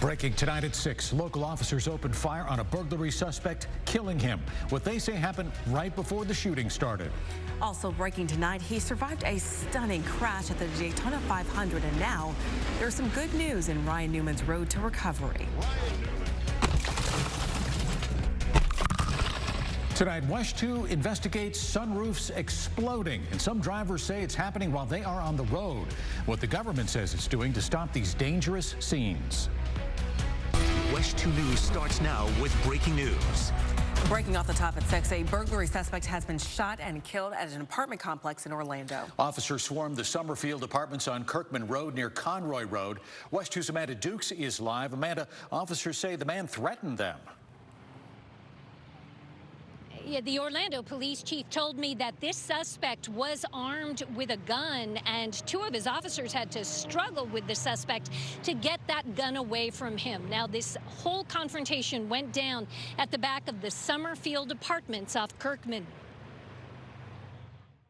Breaking tonight at 6, local officers opened fire on a burglary suspect, killing him. What they say happened right before the shooting started. Also breaking tonight, he survived a stunning crash at the Daytona 500, and now there's some good news in Ryan Newman's road to recovery. Tonight, West 2 investigates sunroofs exploding, and some drivers say it's happening while they are on the road. What the government says it's doing to stop these dangerous scenes. West 2 News starts now with breaking news. Breaking off the top at 6, a burglary suspect has been shot and killed at an apartment complex in Orlando. Officers swarmed the Summerfield Apartments on Kirkman Road near Conroy Road. West 2's Amanda Dukes is live. Amanda, officers say the man threatened them. Yeah, the Orlando police chief told me that this suspect was armed with a gun, and two of his officers had to struggle with the suspect to get that gun away from him. Now, this whole confrontation went down at the back of the Summerfield Apartments off Kirkman.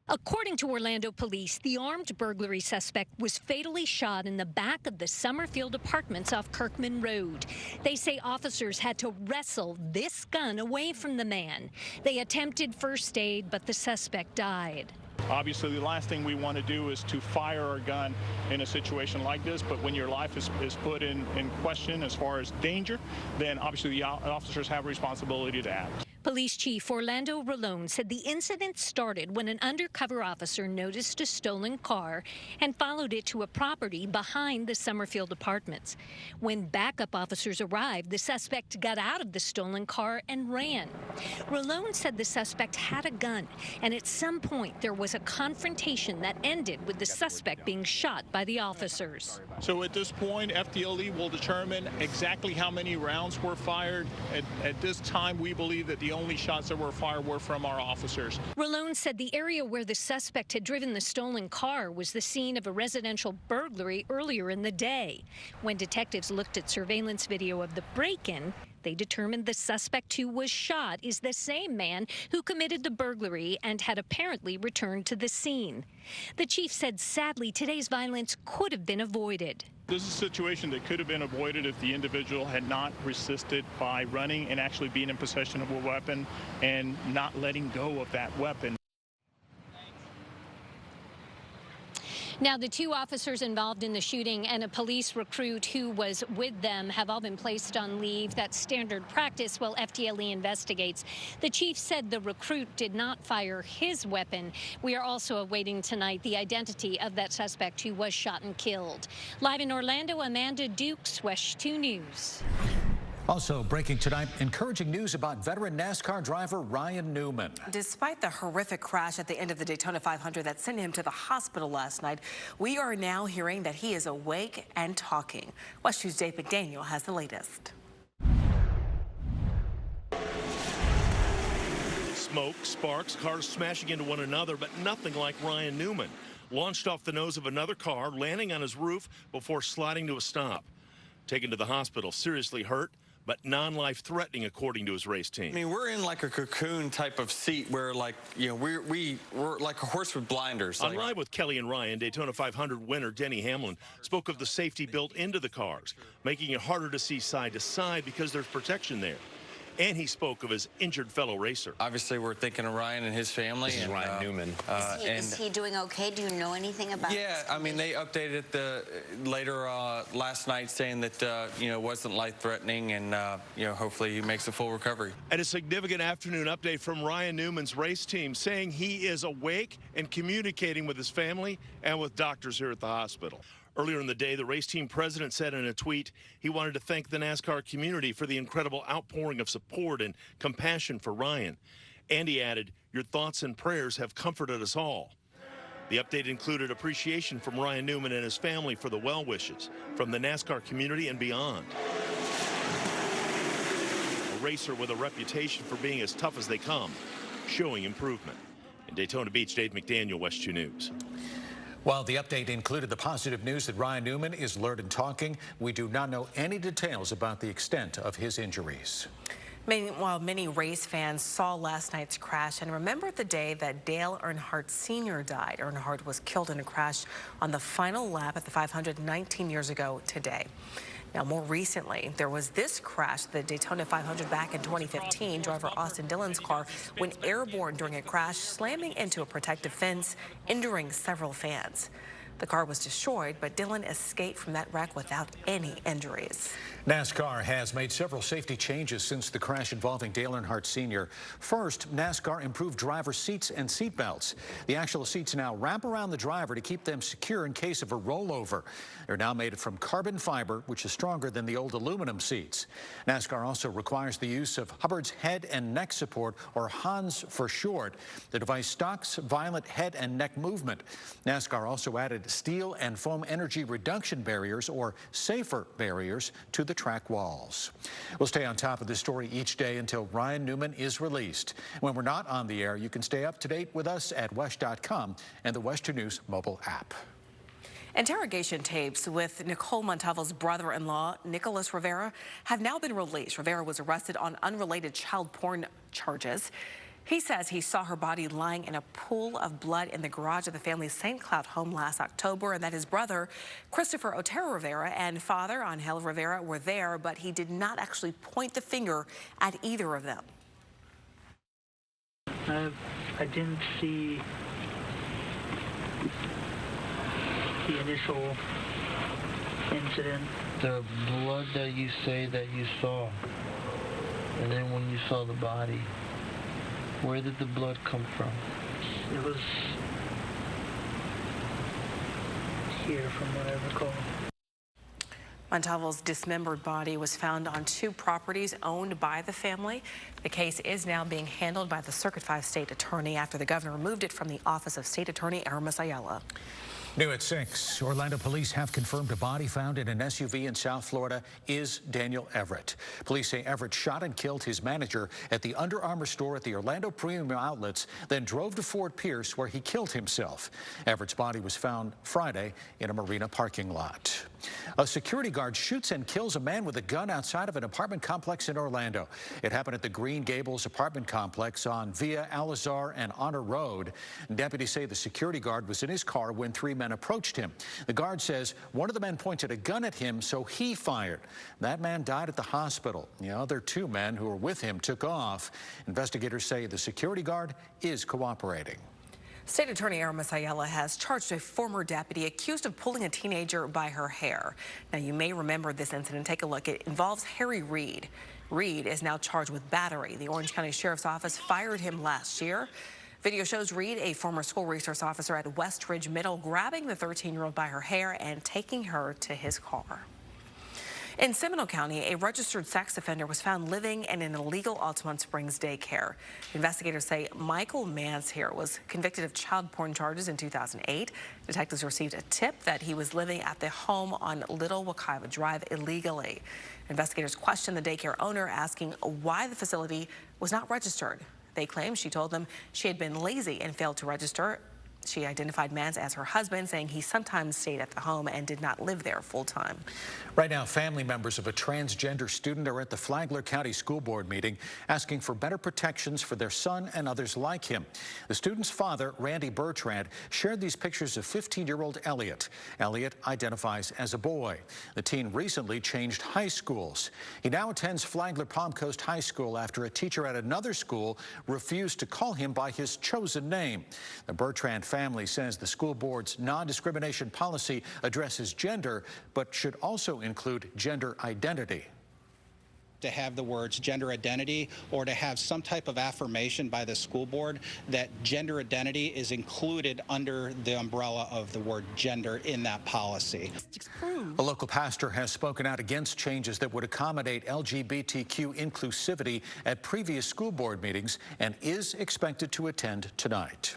According to Orlando police, the armed burglary suspect was fatally shot in the back of the Summerfield Apartments off Kirkman Road. They say officers had to wrestle this gun away from the man. They attempted first aid, but the suspect died. Obviously, the last thing we want to do is to fire a gun in a situation like this, but when your life is put in question as far as danger, then obviously the officers have a responsibility to act. Police Chief Orlando Rolone said the incident started when an undercover officer noticed a stolen car and followed it to a property behind the Summerfield Apartments. When backup officers arrived, the suspect got out of the stolen car and ran. Rolone said the suspect had a gun, and at some point there was a confrontation that ended with the suspect being shot by the officers. So at this point, FDLE will determine exactly how many rounds were fired. At this time, we believe that the only shots that were fired were from our officers. Rolone said the area where the suspect had driven the stolen car was the scene of a residential burglary earlier in the day. When detectives looked at surveillance video of the break-in, they determined the suspect who was shot is the same man who committed the burglary and had apparently returned to the scene. The chief said, sadly, today's violence could have been avoided. This is a situation that could have been avoided if the individual had not resisted by running and actually being in possession of a weapon and not letting go of that weapon. Now, the two officers involved in the shooting and a police recruit who was with them have all been placed on leave. That's standard practice while FDLE investigates. The chief said the recruit did not fire his weapon. We are also awaiting tonight the identity of that suspect who was shot and killed. Live in Orlando, Amanda Dukes, West 2 News. Also breaking tonight, encouraging news about veteran NASCAR driver Ryan Newman. Despite the horrific crash at the end of the Daytona 500 that sent him to the hospital last night, we are now hearing that he is awake and talking. West 2's Dave McDaniel has the latest. Smoke, sparks, cars smashing into one another, but nothing like Ryan Newman. Launched off the nose of another car, landing on his roof before sliding to a stop. Taken to the hospital, seriously hurt, but non-life threatening, according to his race team. I mean, we're in like a cocoon type of seat where, like, you know, we're like a horse with blinders. On Live with Kelly and Ryan, Daytona 500 winner Denny Hamlin spoke of the safety built into the cars, making it harder to see side to side because there's protection there. And he spoke of his injured fellow racer. Obviously, we're thinking of Ryan and his family. This is Ryan Newman. Is he doing okay? Do you know anything about Yeah, I mean, they updated later last night saying that, you know, it wasn't life-threatening and, you know, hopefully he makes a full recovery. And a significant afternoon update from Ryan Newman's race team saying he is awake and communicating with his family and with doctors here at the hospital. Earlier in the day, the race team president said in a tweet he wanted to thank the NASCAR community for the incredible outpouring of support and compassion for Ryan. And he added, "Your thoughts and prayers have comforted us all." The update included appreciation from Ryan Newman and his family for the well wishes from the NASCAR community and beyond. A racer with a reputation for being as tough as they come, showing improvement. In Daytona Beach, Dave McDaniel, West 2 News. While the update included the positive news that Ryan Newman is alert and talking, we do not know any details about the extent of his injuries. Meanwhile, many race fans saw last night's crash and remembered the day that Dale Earnhardt Sr. died. Earnhardt was killed in a crash on the final lap at the 500 19 years ago today. Now, more recently, there was this crash, the Daytona 500 back in 2015. Driver Austin Dillon's car went airborne during a crash, slamming into a protective fence, injuring several fans. The car was destroyed, but Dillon escaped from that wreck without any injuries. NASCAR has made several safety changes since the crash involving Dale Earnhardt Sr. First, NASCAR improved driver seats and seat belts. The actual seats now wrap around the driver to keep them secure in case of a rollover. They're now made from carbon fiber, which is stronger than the old aluminum seats. NASCAR also requires the use of Hubbard's head and neck support, or HANS for short. The device stocks violent head and neck movement. NASCAR also added steel and foam energy reduction barriers, or SAFER barriers, to the track walls. We'll stay on top of this story each day until Ryan Newman is released. When we're not on the air, you can stay up to date with us at WESH.com and the WESH 2 News mobile app. Interrogation tapes with Nicole Montalvo's brother-in-law, Nicholas Rivera, have now been released. Rivera was arrested on unrelated child porn charges. He says he saw her body lying in a pool of blood in the garage of the family's St. Cloud home last October, and that his brother, Christopher Otero Rivera, and father, Angel Rivera, were there, but he did not actually point the finger at either of them. I didn't see the initial incident. The blood that you say that you saw, and then when you saw the body, where did the blood come from? It was here, from what I recall. Montalvo's dismembered body was found on 2 properties owned by the family. The case is now being handled by the Circuit 5 state attorney after the governor removed it from the office of State Attorney Aramis Ayala. New at 6, Orlando police have confirmed a body found in an SUV in South Florida is Daniel Everett. Police say Everett shot and killed his manager at the Under Armour store at the Orlando Premium Outlets, then drove to Fort Pierce where he killed himself. Everett's body was found Friday in a marina parking lot. A security guard shoots and kills a man with a gun outside of an apartment complex in Orlando. It happened at the Green Gables apartment complex on Via Alazar and Honor Road. Deputies say the security guard was in his car when 3 men approached him. The guard says one of the men pointed a gun at him, so he fired. That man died at the hospital. The other 2 men who were with him took off. Investigators say the security guard is cooperating. State Attorney Aramis Ayala has charged a former deputy accused of pulling a teenager by her hair. Now, you may remember this incident. Take a look. It involves Harry Reed. Reed is now charged with battery. The Orange County Sheriff's Office fired him last year. Video shows Reed, a former school resource officer at West Ridge Middle, grabbing the 13-year-old by her hair and taking her to his car. In Seminole County, a registered sex offender was found living in an illegal Altamont Springs daycare. Investigators say Michael Manshere was convicted of child porn charges in 2008. Detectives received a tip that he was living at the home on Little Wekiwa Drive illegally. Investigators questioned the daycare owner, asking why the facility was not registered. They claim she told them she had been lazy and failed to register. She identified Mans as her husband, saying he sometimes stayed at the home and did not live there full time. Right now, family members of a transgender student are at the Flagler County School Board meeting asking for better protections for their son and others like him. The student's father, Randy Bertrand, shared these pictures of 15-year-old Elliot. Elliot identifies as a boy. The teen recently changed high schools. He now attends Flagler Palm Coast High School after a teacher at another school refused to call him by his chosen name. The Bertrand family says the school board's non-discrimination policy addresses gender, but should also include gender identity. To have the words gender identity, or to have some type of affirmation by the school board that gender identity is included under the umbrella of the word gender in that policy. A local pastor has spoken out against changes that would accommodate LGBTQ inclusivity at previous school board meetings and is expected to attend tonight.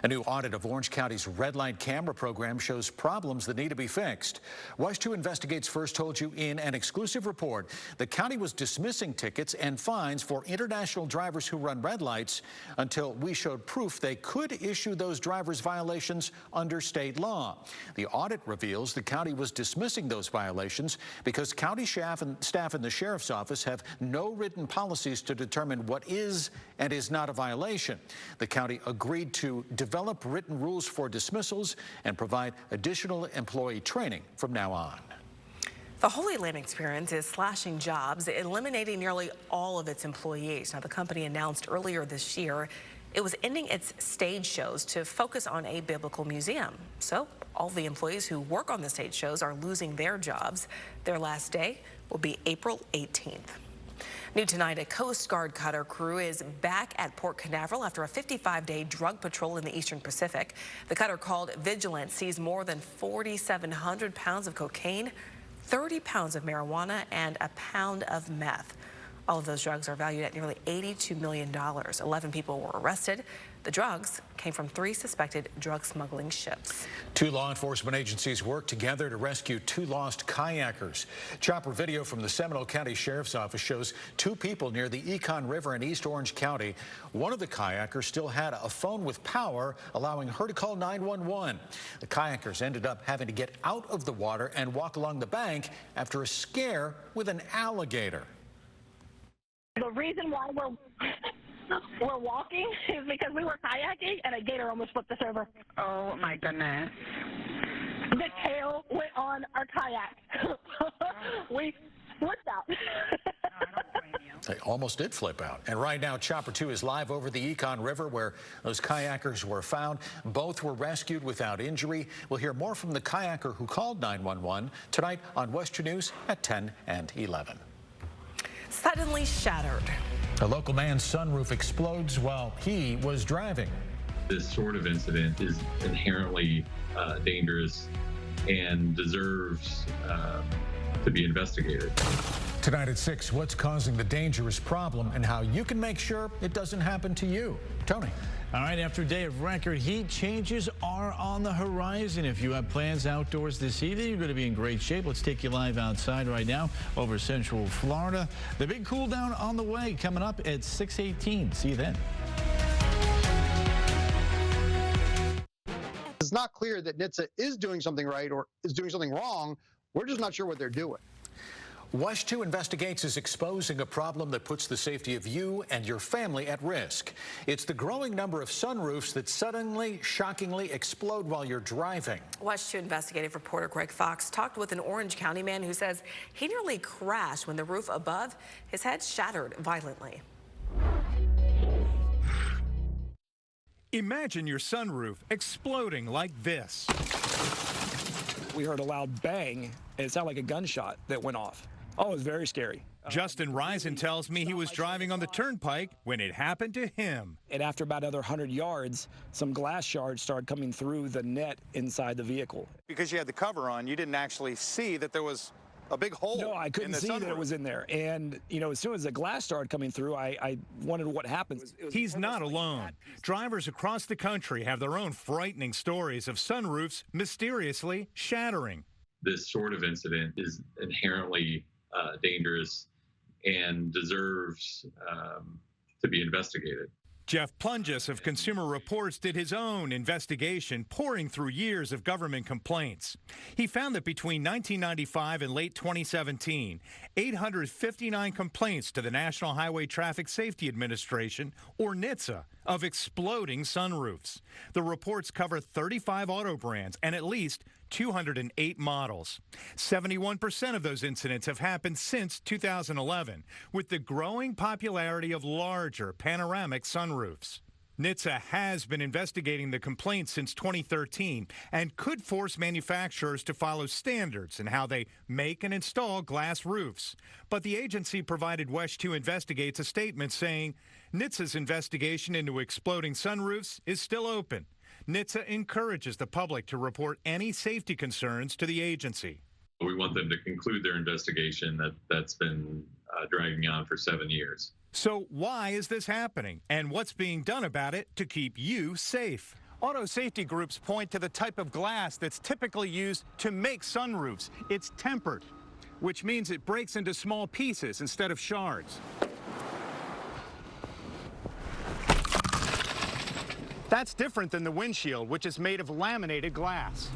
A new audit of Orange County's red light camera program shows problems that need to be fixed. WESH 2 Investigates first told you in an exclusive report the county was dismissing tickets and fines for international drivers who run red lights until we showed proof they could issue those drivers violations under state law. The audit reveals the county was dismissing those violations because county staff and the sheriff's office have no written policies to determine what is and is not a violation. The county agreed to develop written rules for dismissals and provide additional employee training from now on. The Holy Land Experience is slashing jobs, eliminating nearly all of its employees. Now, the company announced earlier this year it was ending its stage shows to focus on a biblical museum. So all the employees who work on the stage shows are losing their jobs. Their last day will be April 18th. New tonight, a Coast Guard cutter crew is back at Port Canaveral after a 55-day drug patrol in the Eastern Pacific. The cutter, called Vigilant, seized more than 4,700 pounds of cocaine, 30 pounds of marijuana, and a pound of meth. All of those drugs are valued at nearly $82 million. 11 people were arrested. The drugs came from 3 suspected drug smuggling ships. 2 law enforcement agencies worked together to rescue 2 lost kayakers. Chopper video from the Seminole County Sheriff's Office shows 2 people near the Yukon River in East Orange County. One of the kayakers still had a phone with power, allowing her to call 911. The kayakers ended up having to get out of the water and walk along the bank after a scare with an alligator. The reason why we're walking is because we were kayaking and a gator almost flipped us over. Oh my goodness. The tail went on our kayak. We flipped out. They almost did flip out. And right now, Chopper 2 is live over the Yukon River where those kayakers were found. Both were rescued without injury. We'll hear more from the kayaker who called 911 tonight on Western News at 10 and 11. Suddenly shattered. A local man's sunroof explodes while he was driving. This sort of incident is inherently dangerous and deserves to be investigated. Tonight at 6, what's causing the dangerous problem and how you can make sure it doesn't happen to you. Tony. All right, after a day of record heat, changes are on the horizon. If you have plans outdoors this evening, you're going to be in great shape. Let's take you live outside right now over Central Florida. The big cool down on the way coming up at 6:18. See you then. It's not clear that NHTSA is doing something right or is doing something wrong. We're just not sure what they're doing. WESH 2 Investigates is exposing a problem that puts the safety of you and your family at risk. It's the growing number of sunroofs that suddenly, shockingly explode while you're driving. WESH 2 investigative reporter Greg Fox talked with an Orange County man who says he nearly crashed when the roof above his head shattered violently. Imagine your sunroof exploding like this. We heard a loud bang, and it sounded like a gunshot that went off. Oh, it was very scary. Justin Risen tells me he was driving on the turnpike when it happened to him. And after about another 100 yards, some glass shards started coming through the net inside the vehicle. Because you had the cover on, you didn't actually see that there was a big hole. No, I couldn't see that it was in there. And, you know, as soon as the glass started coming through, I wondered what happened. He's not alone. Drivers across the country have their own frightening stories of sunroofs mysteriously shattering. This sort of incident is inherently dangerous and deserves to be investigated. Jeff Plungus of Consumer Reports did his own investigation, pouring through years of government complaints. He found that between 1995 and late 2017, 859 complaints to the National Highway Traffic Safety Administration, or NHTSA, of exploding sunroofs. The reports cover 35 auto brands and at least 208 models. 71% of those incidents have happened since 2011, with the growing popularity of larger panoramic sunroofs. NHTSA has been investigating the complaints since 2013 and could force manufacturers to follow standards in how they make and install glass roofs. But the agency provided WESH 2 Investigates a statement saying NHTSA's investigation into exploding sunroofs is still open. NHTSA encourages the public to report any safety concerns to the agency. We want them to conclude their investigation that's been dragging on for 7 years. So why is this happening, and what's being done about it to keep you safe? Auto safety groups point to the type of glass that's typically used to make sunroofs. It's tempered, which means it breaks into small pieces instead of shards. That's different than the windshield, which is made of laminated glass.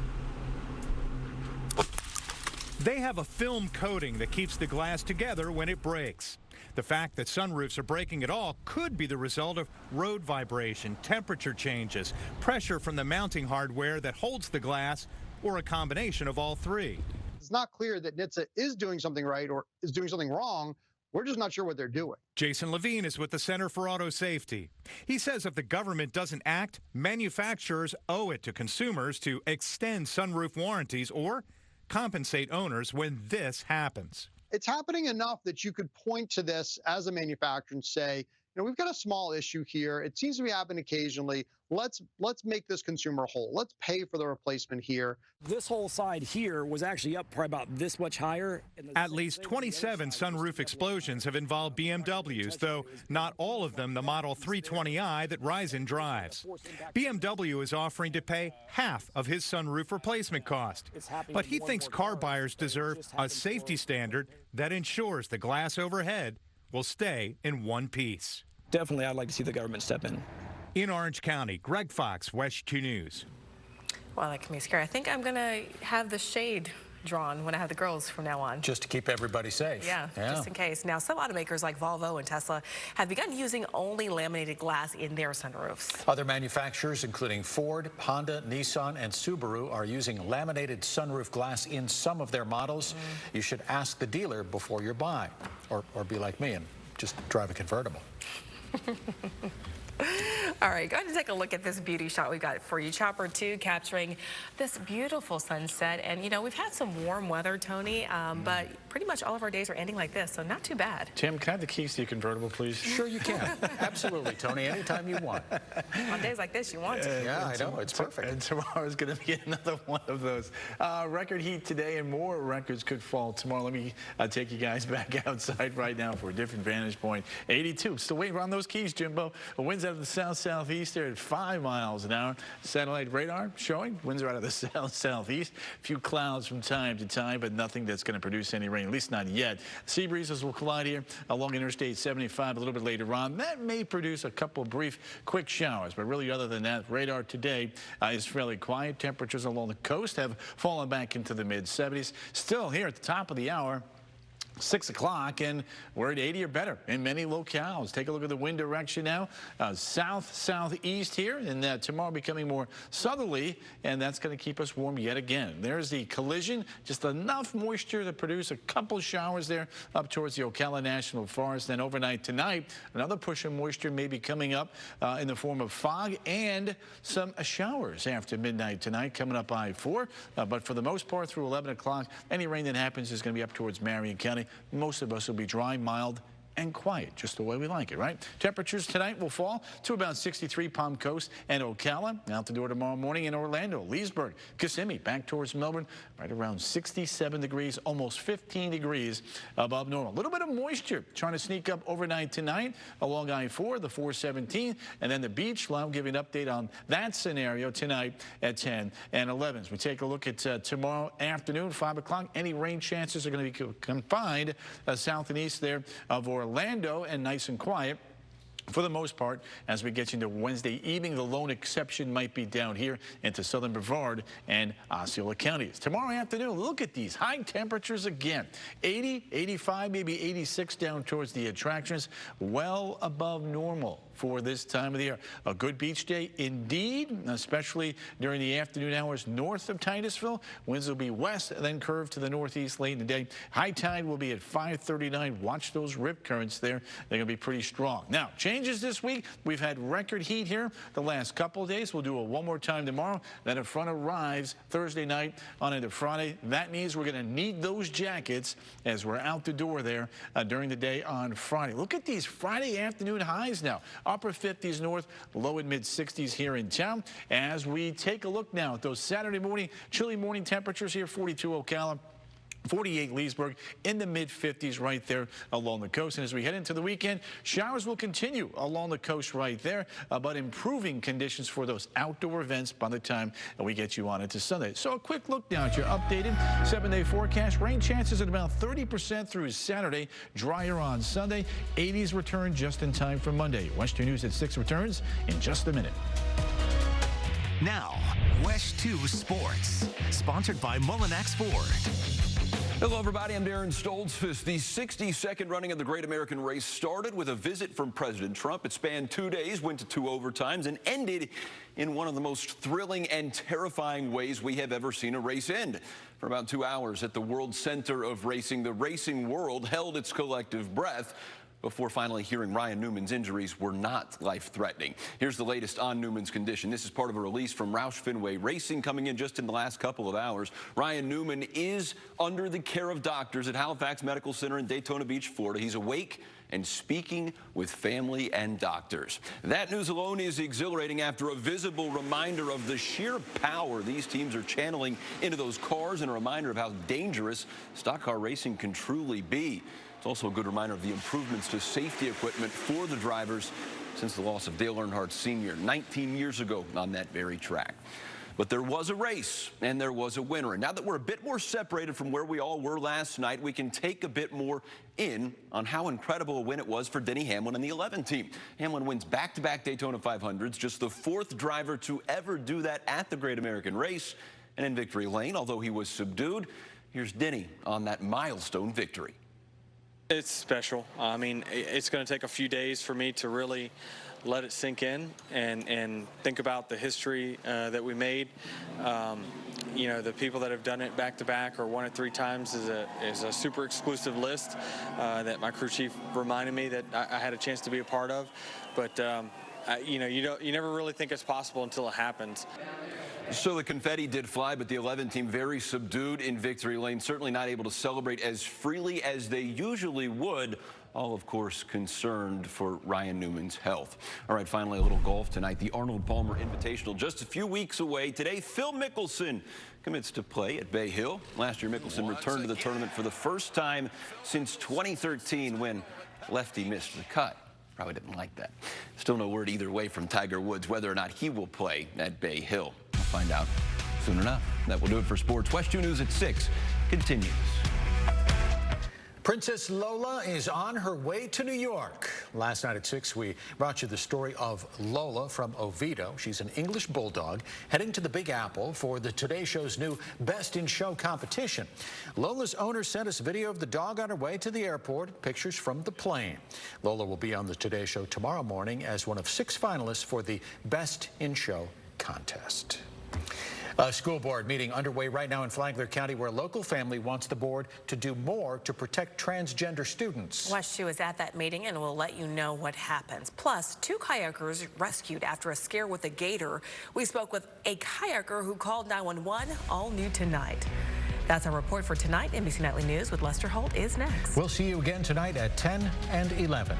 They have a film coating that keeps the glass together when it breaks. The fact that sunroofs are breaking at all could be the result of road vibration, temperature changes, pressure from the mounting hardware that holds the glass, or a combination of all three. It's not clear that NHTSA is doing something right or is doing something wrong. We're just not sure what they're doing. Jason Levine is with the Center for Auto Safety. He says if the government doesn't act, manufacturers owe it to consumers to extend sunroof warranties or compensate owners when this happens. It's happening enough that you could point to this as a manufacturer and say, we've got a small issue here. It seems to be happening occasionally. Let's make this consumer whole. Let's pay for the replacement here. This whole side here was actually up probably about this much higher. At least 27 sunroof explosions have involved BMWs, though not all of them the Model 320i that Ryzen drives. BMW is offering to pay half of his sunroof replacement cost. But he thinks car buyers deserve a safety standard that ensures the glass overhead will stay in one piece. Definitely, I'd like to see the government step in. In Orange County, Greg Fox, West 2 News. Well, that can be scary. I think I'm going to have the shade drawn when I have the girls from now on. Just to keep everybody safe. Yeah, just in case. Now, some automakers like Volvo and Tesla have begun using only laminated glass in their sunroofs. Other manufacturers, including Ford, Honda, Nissan, and Subaru, are using laminated sunroof glass in some of their models. You should ask the dealer before you buy, or be like me and just drive a convertible. All right, go ahead and take a look at this beauty shot we've got for you. Chopper 2 capturing this beautiful sunset. And, we've had some warm weather, Tony, but pretty much all of our days are ending like this, so not too bad. Tim, can I have the keys to your convertible, please? Sure you can. Absolutely, Tony, anytime you want. On days like this, you want to. Yeah, I know. It's perfect. And tomorrow is going to be another one of those. Record heat today, and more records could fall tomorrow. Let me take you guys back outside right now for a different vantage point. 82. Still waiting around those keys, Jimbo. The winds out of the south-southeast there at 5 miles an hour. Satellite radar showing winds are out of the south-southeast. A few clouds from time to time, but nothing that's going to produce any rain, at least not yet. Sea breezes will collide here along Interstate 75 a little bit later on. That may produce a couple brief, quick showers, but really other than that, radar today is fairly quiet. Temperatures along the coast have fallen back into the mid-70s. Still here at the top of the hour, 6 o'clock, and we're at 80 or better in many locales. Take a look at the wind direction now. South-southeast here, and tomorrow becoming more southerly, and that's going to keep us warm yet again. There's the collision, just enough moisture to produce a couple showers there up towards the Ocala National Forest. Then overnight tonight, another push of moisture may be coming up in the form of fog and some showers after midnight tonight coming up by 4. But for the most part, through 11 o'clock, any rain that happens is going to be up towards Marion County. Most of us will be dry, mild, and quiet, just the way we like it, right? Temperatures tonight will fall to about 63 Palm Coast and Ocala. Out the door tomorrow morning in Orlando, Leesburg, Kissimmee, back towards Melbourne, right around 67 degrees, almost 15 degrees above normal. A little bit of moisture trying to sneak up overnight tonight along I-4, the 417, and then the beach. I'll give you an update on that scenario tonight at 10 and 11. As we take a look at tomorrow afternoon, 5 o'clock, any rain chances are going to be confined south and east there of Orlando, and nice and quiet for the most part as we get into Wednesday evening. The lone exception might be down here into southern Brevard and Osceola counties. Tomorrow afternoon, look at these high temperatures again. 80, 85, maybe 86 down towards the attractions, well above normal for this time of the year. A good beach day indeed, especially during the afternoon hours north of Titusville. Winds will be west, then curve to the northeast late in the day. High tide will be at 5:39. Watch those rip currents there. They're going to be pretty strong. Now, changes this week. We've had record heat here the last couple of days. We'll do it one more time tomorrow. Then a front arrives Thursday night on into Friday. That means we're going to need those jackets as we're out the door there during the day on Friday. Look at these Friday afternoon highs now. Upper 50s north, low and mid 60s here in town. As we take a look now at those Saturday morning, chilly morning temperatures here, 42 Ocala, 48 Leesburg, in the mid-50s right there along the coast. And as we head into the weekend, showers will continue along the coast right there, but improving conditions for those outdoor events by the time we get you on into Sunday. So a quick look now at your updated 7-day forecast. Rain chances at about 30% through Saturday, drier on Sunday. 80s return just in time for Monday. Western News at 6 returns in just a minute. Now, West 2 Sports, sponsored by Mullinax Ford. Hello, everybody. I'm Darren Stoltzfus. The 62nd running of the Great American Race started with a visit from President Trump. It spanned 2 days, went to 2 overtimes, and ended in one of the most thrilling and terrifying ways we have ever seen a race end. For about 2 hours at the World Center of Racing, the racing world held its collective breath before finally hearing Ryan Newman's injuries were not life-threatening. Here's the latest on Newman's condition. This is part of a release from Roush Fenway Racing coming in just in the last couple of hours. Ryan Newman is under the care of doctors at Halifax Medical Center in Daytona Beach, Florida. He's awake and speaking with family and doctors. That news alone is exhilarating after a visible reminder of the sheer power these teams are channeling into those cars and a reminder of how dangerous stock car racing can truly be. It's also a good reminder of the improvements to safety equipment for the drivers since the loss of Dale Earnhardt Sr. 19 years ago on that very track. But there was a race, and there was a winner. And now that we're a bit more separated from where we all were last night, we can take a bit more in on how incredible a win it was for Denny Hamlin and the 11 team. Hamlin wins back-to-back Daytona 500s, just the 4th driver to ever do that at the Great American Race. And in victory lane, although he was subdued, here's Denny on that milestone victory. It's special. I mean, it's going to take a few days for me to really let it sink in and think about the history that we made. You know, the people that have done it back-to-back or won it 3 times is a super exclusive list that my crew chief reminded me that I had a chance to be a part of. But you know, you never really think it's possible until it happens. So the confetti did fly, but the 11 team very subdued in victory lane, certainly not able to celebrate as freely as they usually would. All, of course, concerned for Ryan Newman's health. All right, finally, a little golf tonight. The Arnold Palmer Invitational just a few weeks away. Today, Phil Mickelson commits to play at Bay Hill. Last year, Mickelson returned to the tournament for the first time since 2013 when Lefty missed the cut. Probably didn't like that. Still no word either way from Tiger Woods whether or not he will play at Bay Hill. We'll find out soon enough. That will do it for sports. West 2 News at 6 continues. Princess Lola is on her way to New York. Last night at 6, we brought you the story of Lola from Oviedo. She's an English bulldog heading to the Big Apple for the Today Show's new Best in Show competition. Lola's owner sent us a video of the dog on her way to the airport, pictures from the plane. Lola will be on the Today Show tomorrow morning as one of 6 finalists for the Best in Show contest. A school board meeting underway right now in Flagler County where a local family wants the board to do more to protect transgender students. West 2 is at that meeting and will let you know what happens. Plus, 2 kayakers rescued after a scare with a gator. We spoke with a kayaker who called 911, all new tonight. That's our report for tonight. NBC Nightly News with Lester Holt is next. We'll see you again tonight at 10 and 11.